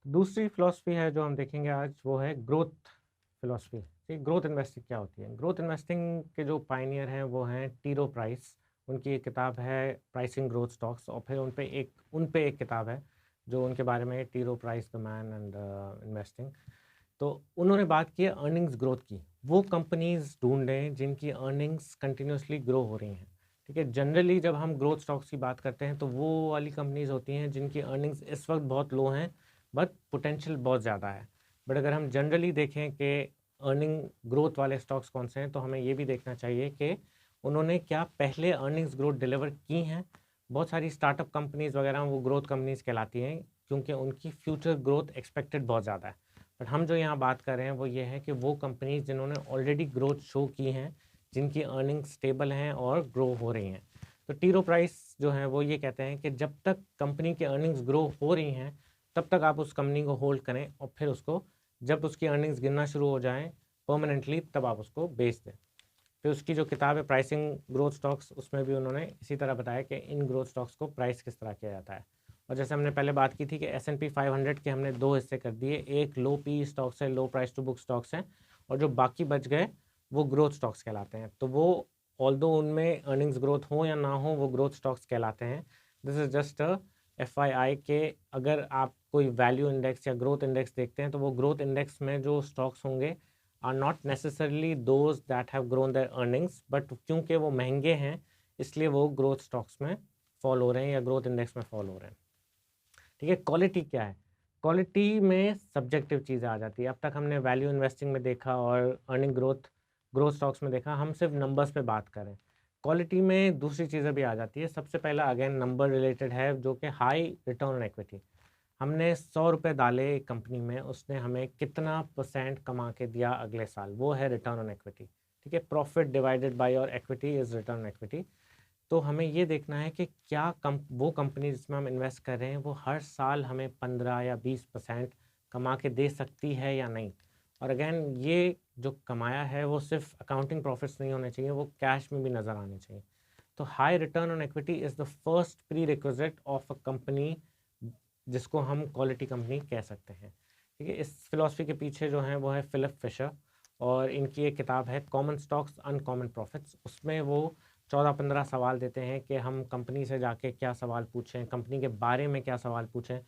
दूसरी फिलॉसफी है जो हम देखेंगे आज, वो है ग्रोथ फिलॉसफी। ठीक, ग्रोथ इन्वेस्टिंग क्या होती है? ग्रोथ इन्वेस्टिंग के जो पायनियर हैं वो हैं टी रो प्राइस। उनकी एक किताब है प्राइसिंग ग्रोथ स्टॉक्स, और फिर उन पे एक किताब है जो उनके बारे में है, T Rowe Price the man and investing. तो उन्होंने बात की है अर्निंग्स ग्रोथ की। वो कंपनीज ढूंढें जिनकी अर्निंग्स कंटिन्यूसली ग्रो हो रही हैं। ठीक है, जनरली जब हम ग्रोथ स्टॉक्स की बात करते हैं तो वो वाली कंपनीज होती हैं जिनकी अर्निंग्स इस वक्त बहुत लो हैं बट पोटेंशियल बहुत ज़्यादा है। बट अगर हम जनरली देखें कि अर्निंग ग्रोथ वाले स्टॉक्स कौन से हैं, तो हमें ये भी देखना चाहिए कि उन्होंने क्या पहले अर्निंग्स ग्रोथ डिलीवर की हैं। बहुत सारी स्टार्टअप कंपनीज वगैरह वो ग्रोथ कंपनीज कहलाती हैं क्योंकि उनकी फ्यूचर ग्रोथ एक्सपेक्टेड बहुत ज़्यादा है। बट हम जो यहाँ बात कर रहे हैं वो ये है कि वो कंपनीज जिन्होंने ऑलरेडी ग्रोथ शो की हैं, जिनकी अर्निंग स्टेबल हैं और ग्रो हो रही हैं। तो टी रो प्राइस जो है वो ये कहते हैं कि जब तक कंपनी की अर्निंग्स ग्रो हो रही हैं तब तक आप उस कंपनी को होल्ड करें, और फिर उसको जब उसकी अर्निंग्स गिरना शुरू हो जाएं परमानेंटली तब आप उसको बेच दें। फिर उसकी जो किताब है प्राइसिंग ग्रोथ स्टॉक्स, उसमें भी उन्होंने इसी तरह बताया कि इन ग्रोथ स्टॉक्स को प्राइस किस तरह किया जाता है। और जैसे हमने पहले बात की थी कि S&P 500 के हमने दो हिस्से कर दिए, एक लो पी स्टॉक्स है, low price to book stocks हैं, और जो बाकी बच गए वो ग्रोथ स्टॉक्स कहलाते हैं। तो वो ऑल्दो उनमें अर्निंग्स ग्रोथ हो या ना हो वो ग्रोथ स्टॉक्स कहलाते हैं। दिस इज जस्ट FYI के अगर आप कोई वैल्यू इंडेक्स या ग्रोथ इंडेक्स देखते हैं तो वो ग्रोथ इंडेक्स में जो स्टॉक्स होंगे are not necessarily those that have grown their earnings, but क्योंकि वो महंगे हैं इसलिए वो ग्रोथ स्टॉक्स में फॉल हो रहे हैं या ग्रोथ इंडेक्स में फॉल हो रहे हैं। ठीक है, क्वालिटी क्या है? क्वालिटी में सब्जेक्टिव चीज़ें आ जाती है। अब तक हमने वैल्यू इन्वेस्टिंग में देखा और अर्निंग ग्रोथ स्टॉक्स में देखा, हम सिर्फ नंबर्स पे बात करें। क्वालिटी में दूसरी चीज़ें भी आ जाती है। सबसे पहला अगेन नंबर रिलेटेड है, जो कि हाई रिटर्न ऑन इक्विटी। हमने 100 रुपये डाले एक कंपनी में, उसने हमें कितना % कमा के दिया अगले साल, वो है रिटर्न ऑन इक्विटी। ठीक है, profit divided by your equity is return on equity. तो हमें ये देखना है कि क्या वो कंपनी जिसमें हम इन्वेस्ट कर रहे हैं वो हर साल हमें 15 या 20% कमा के दे सकती है या नहीं। और अगेन ये जो कमाया है वो सिर्फ अकाउंटिंग प्रॉफिट्स नहीं होने चाहिए, वो कैश में भी नज़र आने चाहिए। तो high return on equity is the first pre requisite of a company जिसको हम क्वालिटी कंपनी कह सकते हैं। ठीक है, इस फिलॉसफी के पीछे जो है वो है फिलिप फिशर, और इनकी एक किताब है कॉमन स्टॉक्स अनकॉमन प्रॉफिट्स। उसमें वो 14-15 सवाल देते हैं कि हम कंपनी से जाके क्या सवाल पूछें, कंपनी के बारे में क्या सवाल पूछें,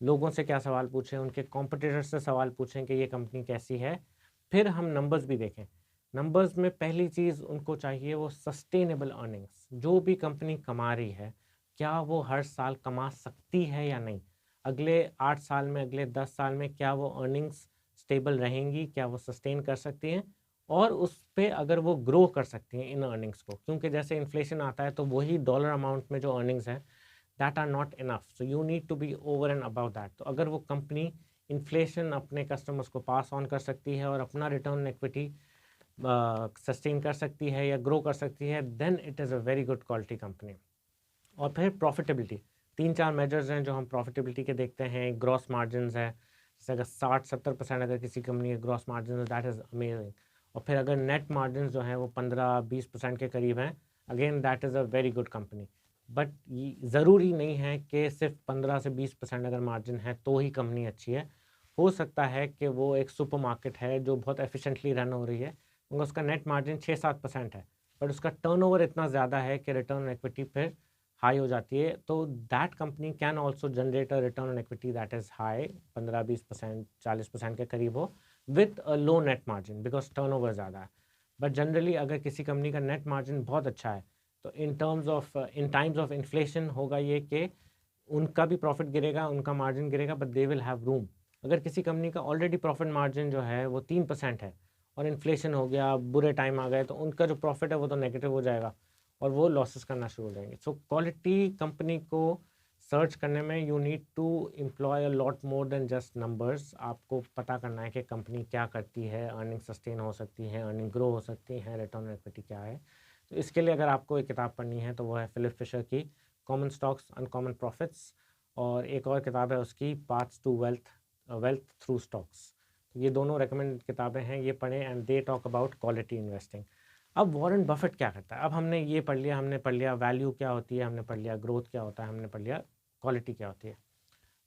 लोगों से क्या सवाल पूछें, उनके कॉम्पिटिटर्स से सवाल पूछें कि ये कंपनी कैसी है। फिर हम नंबर्स भी देखें। नंबर्स में पहली चीज़ उनको चाहिए वो सस्टेनेबल अर्निंग्स। जो भी कंपनी कमा रही है क्या वो हर साल कमा सकती है या नहीं, अगले 8 साल में, अगले 10 साल में क्या वो अर्निंग्स स्टेबल रहेंगी, क्या वो सस्टेन कर सकती हैं, और उस पे अगर वो ग्रो कर सकती हैं इन अर्निंग्स को। क्योंकि जैसे इन्फ्लेशन आता है तो वही डॉलर अमाउंट में जो अर्निंग्स हैं that are not enough, so you need to be over and about that. तो अगर वो कंपनी इन्फ्लेशन अपने कस्टमर्स को पास ऑन कर सकती है और अपना रिटर्न इक्विटी सस्टेन कर सकती है या ग्रो कर सकती है, then it is a very good quality company. और फिर प्रॉफिटेबिलिटी, 3-4 मेजर्स हैं जो हम प्रॉफिटेबिलिटी के देखते हैं। ग्रॉस मार्जिन है, जैसे अगर 60-70% अगर किसी कंपनी के ग्रॉस मार्जिन है दैट इज़ अमेजिंग। और फिर अगर नेट मार्जिन जो है वो 15-20% के करीब हैं, again that is a very good company. But ज़रूरी नहीं है कि सिर्फ 15 से 20% अगर मार्जिन है तो ही कंपनी अच्छी है। हो सकता है कि वो एक सुपर मार्केट है जो बहुत एफिशिएंटली रन हो रही है, मगर उसका नेट मार्जिन 6-7% है, बट उसका टर्नओवर इतना ज़्यादा है कि रिटर्न ऑन इक्विटी फिर हाई हो जाती है। तो that company can also generate a return on equity that is high, 15-20% 40% के करीब हो, with a low net margin because turnover ज़्यादा है। बट जनरली अगर किसी कंपनी का नेट मार्जिन बहुत अच्छा है तो इन टाइम्स ऑफ इन्फ्लेशन होगा ये कि उनका भी प्रॉफिट गिरेगा, उनका मार्जिन गिरेगा, but they will have room. अगर किसी कंपनी का ऑलरेडी प्रॉफिट मार्जिन जो है वो 3% है और इन्फ्लेशन हो गया, बुरे टाइम आ गए, तो उनका जो प्रॉफिट है वो तो नेगेटिव हो जाएगा और वो लॉसेस करना शुरू हो जाएंगे। सो क्वालिटी कंपनी को सर्च करने में you need to employ a lot more than just numbers. आपको पता करना है कि कंपनी क्या करती है, अर्निंग सस्टेन हो सकती है, अर्निंग ग्रो हो सकती है, रिटर्न इक्विटी क्या है। तो इसके लिए अगर आपको एक किताब पढ़नी है तो वो है फिलिप फिशर की कॉमन स्टॉक्स अनकॉमन प्रॉफिट्स, और एक और किताब है उसकी paths to wealth through stocks. तो ये दोनों रेकमेंडेड किताबें हैं, ये पढ़ें and they talk about quality investing. अब वॉरेन बफेट क्या करता है? अब हमने ये पढ़ लिया, हमने पढ़ लिया वैल्यू क्या होती है, हमने पढ़ लिया ग्रोथ क्या होता है, हमने पढ़ लिया क्वालिटी क्या होती है।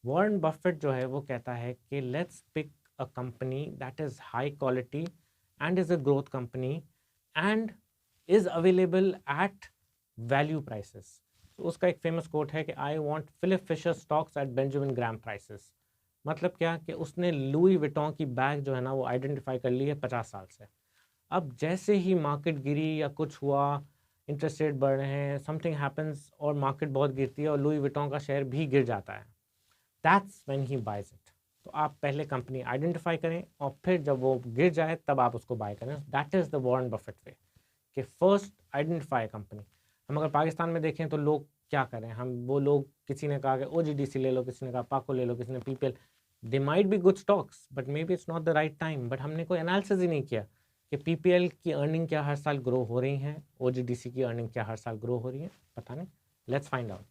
वॉरेन बफेट जो है वो कहता है कि let's pick a company that is high quality and is a growth company and is available at value prices. तो उसका एक फेमस कोट है कि I want Philip Fisher stocks at Benjamin Graham prices. मतलब क्या कि उसने लुई विटॉन की बैग जो है ना वो आइडेंटिफाई कर ली है 50 साल से। अब जैसे ही मार्केट गिरी या कुछ हुआ, इंटरेस्ट रेट बढ़ रहे हैं, समथिंग हैपन्स और मार्केट बहुत गिरती है और लुई विटॉन का शेयर भी गिर जाता है, that's when he buys it. तो आप पहले कंपनी आइडेंटिफाई करें और फिर जब वो गिर जाए तब आप उसको बाय करें। That is the Warren Buffett way कि फर्स्ट आइडेंटिफाई कंपनी। हम अगर पाकिस्तान में देखें तो लोग क्या करें, हम वो लोग किसी ने कहा कि OGDC ले लो, किसी ने कहा पाको ले लो, किसी ने PPL। They might be good stocks but may be it's not the right time. But हमने कोई एनालिसिस ही नहीं किया कि PPL की अर्निंग क्या हर साल ग्रो हो रही हैं, OGDC की अर्निंग क्या हर साल ग्रो हो रही है, पता नहीं। Let's find out.